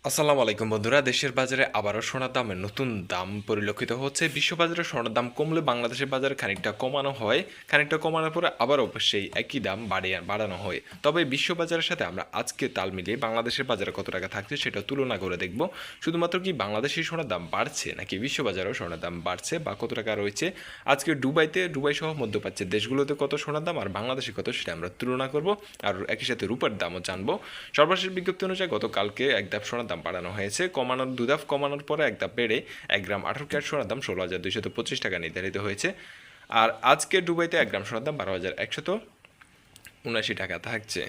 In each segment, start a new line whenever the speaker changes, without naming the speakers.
আসসালামু আলাইকুম বন্ধুরা, দেশের বাজারে আবারও সোনার দামের নতুন দাম পরিলক্ষিত হচ্ছে। বিশ্ববাজারে সোনার দাম কমলে বাংলাদেশের বাজারে খানিকটা কমানো হয়, খানিকটা কমানোর পরে আবার অবশ্যই একই দাম বাড়ানো হয়। তবে বিশ্ববাজারের সাথে আমরা আজকে তাল মিলিয়ে বাংলাদেশের বাজারে কত টাকা থাকছে সেটা তুলনা করে দেখব। শুধুমাত্র কি বাংলাদেশি সোনার দাম বাড়ছে নাকি বিশ্ববাজারেও সোনার দাম বাড়ছে বা কত টাকা রয়েছে। আজকে দুবাই সহ মধ্যপ্রাচ্যের দেশগুলোতে কত সোনার দাম আর বাংলাদেশে কত সেটা আমরা তুলনা করব, আর একই সাথে রূপার দামও জানবো। সর্বশেষ বিজ্ঞপ্তি অনুযায়ী গতকালকে এক ধাপ সোনার দাম বাড়ানো হয়েছে। দু ধাপ কমানোর পরে এক ধাপ বেড়ে 1 গ্রাম 18 ক্যারেট সোনার দাম 16,225 টাকা নির্ধারিত হয়েছে। আর আজকে দুবাইতে 1 গ্রাম সোনার দাম 12,179 টাকা থাকছে।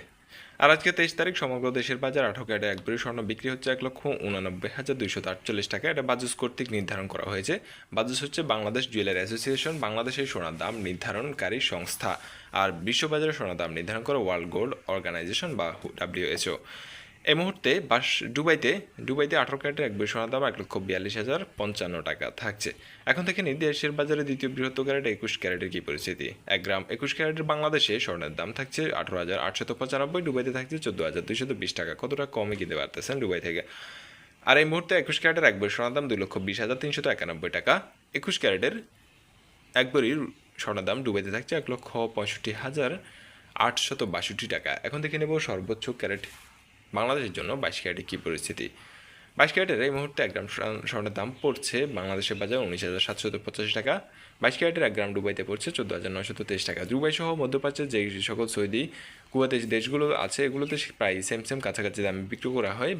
আর আজকে 23 তারিখ সমগ্র দেশের বাজার 18 ক্যারেটে 1 ভরি স্বর্ণ বিক্রি হচ্ছে 1,89,248 টাকা। এটা বাজুস কর্তৃক নির্ধারণ করা হয়েছে। বাজুস হচ্ছে বাংলাদেশ জুয়েলারি অ্যাসোসিয়েশন, বাংলাদেশের সোনার দাম নির্ধারণকারী সংস্থা। আর বিশ্ববাজারে সোনার দাম নির্ধারণ করে ওয়ার্ল্ড গোল্ড অর্গানাইজেশন বা WHO। এই মুহূর্তে দুবাইতে 18 ক্যারেটের 1 ভরি সোনার দাম 1,42,055 টাকা থাকছে। এখন থেকে দেশের বাজারে দ্বিতীয় বৃহত্তর ক্যারেট 21 ক্যারেটের কী পরিস্থিতি। 1 গ্রাম 21 ক্যারেটের বাংলাদেশে স্বর্ণের দাম থাকছে 18,895, দুবাইতে থাকছে 14,220 টাকা। কতটা কমে কিনতে পারতেছেন দুবাই থেকে। আর এই মুহূর্তে 21 ক্যারেটের 1 ভরি সোনার দাম 2,20,391 টাকা। 21 ক্যারেটের 1 ভরির স্বর্ণের দাম দুবাইতে থাকছে 1,65,862 টাকা। এখন থেকে নেব সর্বোচ্চ ক্যারেট বাংলাদেশের জন্য 22 ক্যারেটের কী পরিস্থিতি। 22 ক্যারেটের এই মুহূর্তে 1 গ্রাম স্বর্ণের দাম পড়ছে বাংলাদেশের বাজারে 19,785 টাকা। 22 ক্যারেটের 1 গ্রাম দুবাইতে পড়ছে 14,923 টাকা। দুবাই সহ মধ্যপ্রাচ্যের যে সকল সৌদি কুয়েতে দেশগুলো আছে এগুলোতে প্রায় সেম কাছাকাছি দামে বিক্রি করা হয়।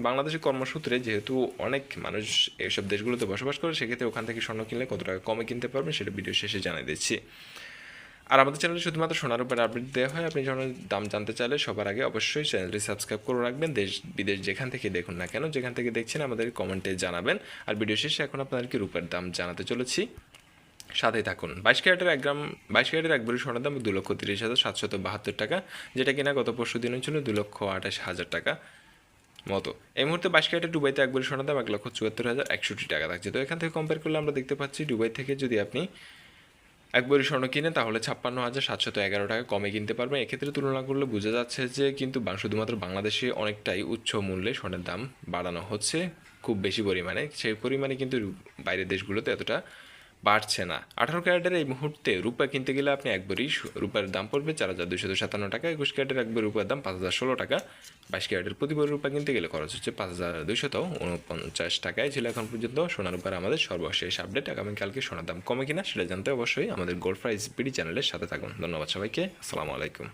বাংলাদেশের কর্মসূত্রে যেহেতু অনেক মানুষ এইসব দেশগুলোতে বসবাস করে, সেক্ষেত্রে ওখান থেকে স্বর্ণ কিনলে কত টাকা কমে কিনতে পারবেন সেটা ভিডিও শেষে জানিয়ে দিচ্ছি। আর আমাদের চ্যানেলে শুধুমাত্র সোনার উপরে আপডেট দেওয়া হয়। আপনি সোনার দাম জানতে চাইলে সবার আগে অবশ্যই চ্যানেলটি সাবস্ক্রাইব করে রাখবেন। দেশ বিদেশ যেখান থেকে দেখুন না কেন, যেখান থেকে দেখছেন আমাদের কমেন্টে জানাবেন। আর ভিডিও শেষে এখন আপনাদেরকে রূপার দাম জানাতে চলেছি, সাথেই থাকুন। 22 ক্যারেটের 1 ভরি সোনার দাম 2,30,772 টাকা, যেটা কিনা গত পরশু দিনে ছিল 2,28,000 টাকা মতো। এই মুহূর্তে 22 ক্যারেটের দুবাইতে 1 ভরি সোনার দাম 1,74,061 টাকা থাকছে। তো এখান থেকে কম্পেয়ার করলে আমরা দেখতে পাচ্ছি দুবাই থেকে যদি আপনি 1 ভরি স্বর্ণ কিনে তাহলে 56,711 টাকা কমে কিনতে পারবেন। এক্ষেত্রে তুলনা করলে বোঝা যাচ্ছে যে কিন্তু শুধুমাত্র বাংলাদেশে অনেকটাই উচ্চ মূল্যে স্বর্ণের দাম বাড়ানো হচ্ছে, খুব বেশি পরিমাণে। সেই পরিমাণে কিন্তু বাইরের দেশগুলোতে এতটা বাড়ছে না। 18 ক্যারেটের এই মুহূর্তে রূপা কিনতে গেলে আপনি 1 ভরি রূপার দাম পড়বে 4,257 টাকা। 21 ক্যারেটের 1 ভরি রূপার দাম 5,016 টাকা। 22 ক্যারেটের প্রতি ভরি রূপা কিনতে গেলে খরচ হচ্ছে 5,249 টাকায়। ছিল এখন পর্যন্ত সোনার উপর আমাদের সর্বশেষ আপডেট। আগামীকালকে সোনার দাম কমে কিনা সেটা জানতে অবশ্যই আমাদের গোল্ড প্রাইস বিডি চ্যানেলের সাথে থাকুন। ধন্যবাদ সবাইকে। আসসালামু আলাইকুম।